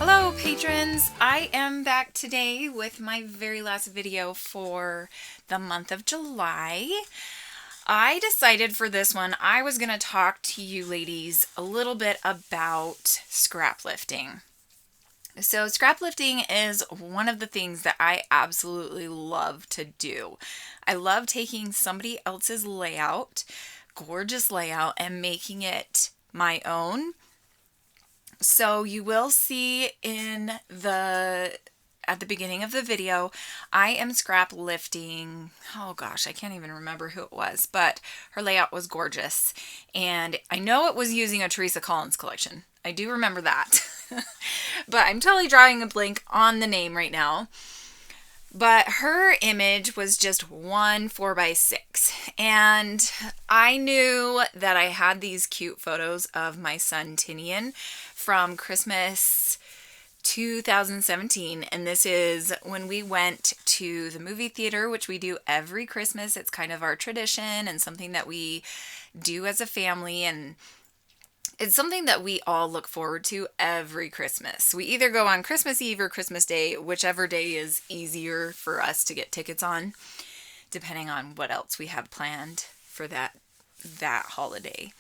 Hello patrons, I am back today with my very last video for the month of July. I decided for this one I was going to talk to you ladies a little bit about scrap lifting. So scrap lifting is one of the things that I absolutely love to do. I love taking somebody else's layout, gorgeous layout, and making it my own. So you will see at the beginning of the video, I am scrap lifting. Oh gosh, I can't even remember who it was, but her layout was gorgeous. And I know it was using a Teresa Collins collection. I do remember that. But I'm totally drawing a blank on the name right now. But her image was just one 4x6. And I knew that I had these cute photos of my son Tinian from Christmas 2017. And this is when we went to the movie theater, which we do every Christmas. It's kind of our tradition and something that we do as a family. And it's something that we all look forward to every Christmas. We either go on Christmas Eve or Christmas Day, whichever day is easier for us to get tickets on, depending on what else we have planned for that holiday.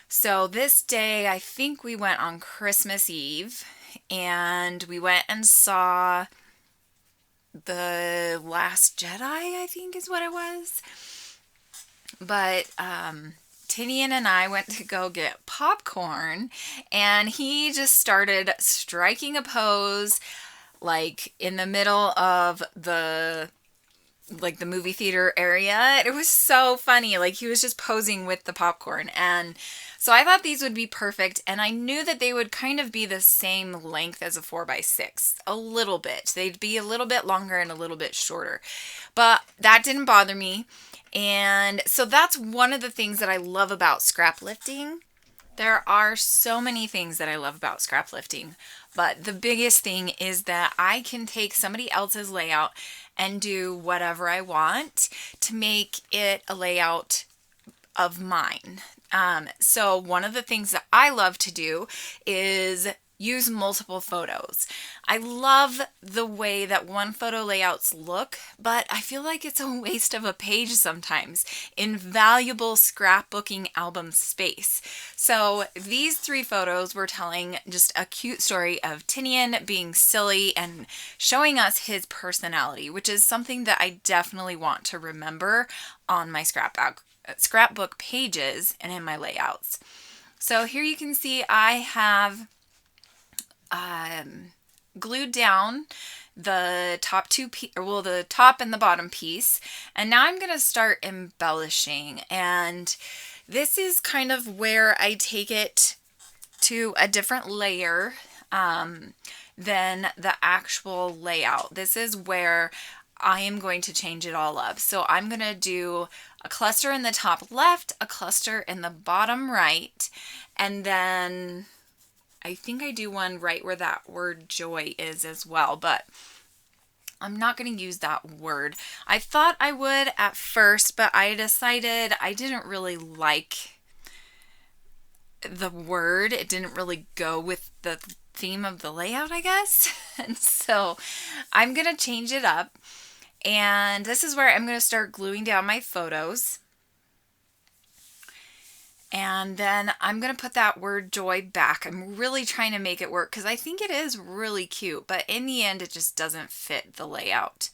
So this day, I think we went on Christmas Eve, and we went and saw The Last Jedi, I think is what it was. But, Tinian and I went to go get popcorn, and he just started striking a pose like in the middle of the movie theater area. It was so funny. Like, he was just posing with the popcorn. And so I thought these would be perfect, and I knew that they would kind of be the same length as a 4x6, a little bit. They'd be a little bit longer and a little bit shorter, but that didn't bother me. And so that's one of the things that I love about scrap lifting. There are so many things that I love about scrap lifting, but the biggest thing is that I can take somebody else's layout and do whatever I want to make it a layout of mine. So one of the things that I love to do is use multiple photos. I love the way that one photo layouts look, but I feel like it's a waste of a page sometimes. Invaluable scrapbooking album space. So these 3 photos were telling just a cute story of Tinian being silly and showing us his personality, which is something that I definitely want to remember on my scrapbook pages and in my layouts. So here you can see I have glued down the top the top and the bottom piece, and now I'm going to start embellishing, and this is kind of where I take it to a different layer than the actual layout. This is where I am going to change it all up. So I'm going to do a cluster in the top left, a cluster in the bottom right, and then I think I do one right where that word joy is as well, but I'm not going to use that word. I thought I would at first, but I decided I didn't really like the word. It didn't really go with the theme of the layout, I guess. And so I'm going to change it up. And this is where I'm going to start gluing down my photos. And then I'm going to put that word joy back. I'm really trying to make it work because I think it is really cute, but in the end, it just doesn't fit the layout.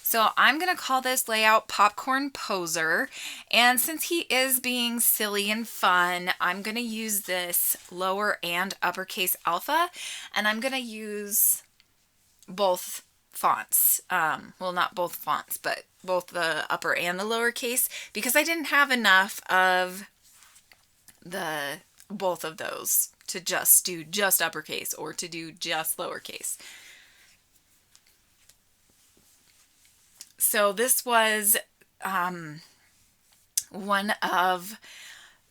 So I'm going to call this layout Popcorn Poser. And since he is being silly and fun, I'm going to use this lower and uppercase alpha. And I'm going to use both fonts. Well, not both fonts, but both the upper and the lowercase, because I didn't have enough of both of those to just do just uppercase or to do just lowercase. So this was one of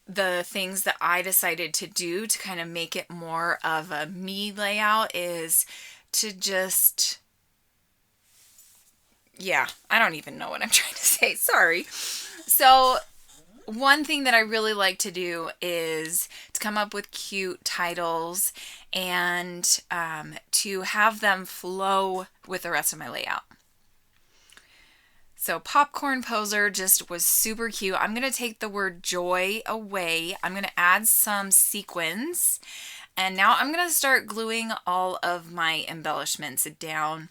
the things that I decided to do to kind of make it more of a me layout, is to just, yeah, I don't even know what I'm trying to say. Sorry. So one thing that I really like to do is to come up with cute titles and to have them flow with the rest of my layout. So popcorn poser just was super cute. I'm going to take the word joy away. I'm going to add some sequins. And now I'm going to start gluing all of my embellishments down.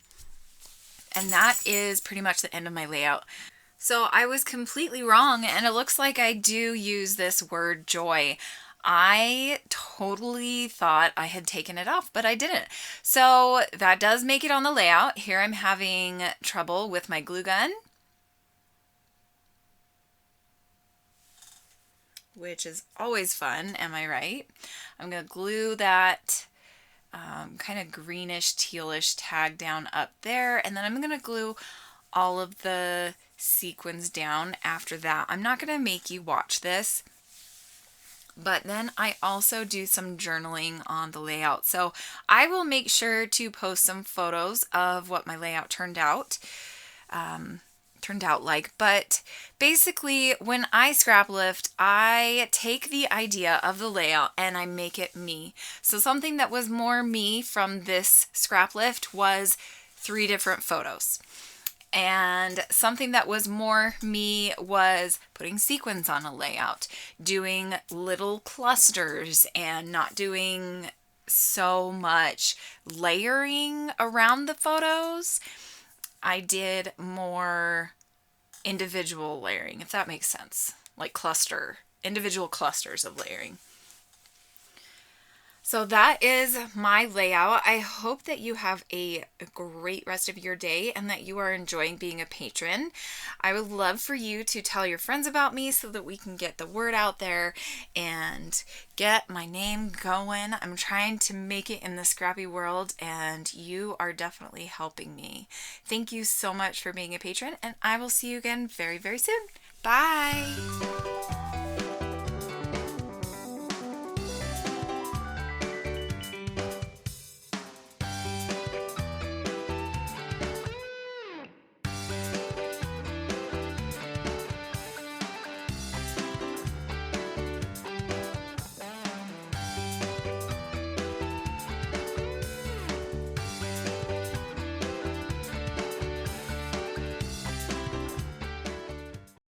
And that is pretty much the end of my layout. So I was completely wrong, and it looks like I do use this word joy. I totally thought I had taken it off, but I didn't. So that does make it on the layout. Here I'm having trouble with my glue gun, which is always fun, am I right? I'm going to glue that kind of greenish, tealish tag down up there, and then I'm going to glue all of the sequins down after that. I'm not going to make you watch this, but then I also do some journaling on the layout. So I will make sure to post some photos of what my layout turned out like. But basically, when I scrap lift, I take the idea of the layout and I make it me. So something that was more me from this scrap lift was 3 different photos. And something that was more me was putting sequins on a layout, doing little clusters and not doing so much layering around the photos. I did more individual layering, if that makes sense, like individual clusters of layering. So that is my layout. I hope that you have a great rest of your day and that you are enjoying being a patron. I would love for you to tell your friends about me so that we can get the word out there and get my name going. I'm trying to make it in the scrappy world, and you are definitely helping me. Thank you so much for being a patron, and I will see you again very, very soon. Bye!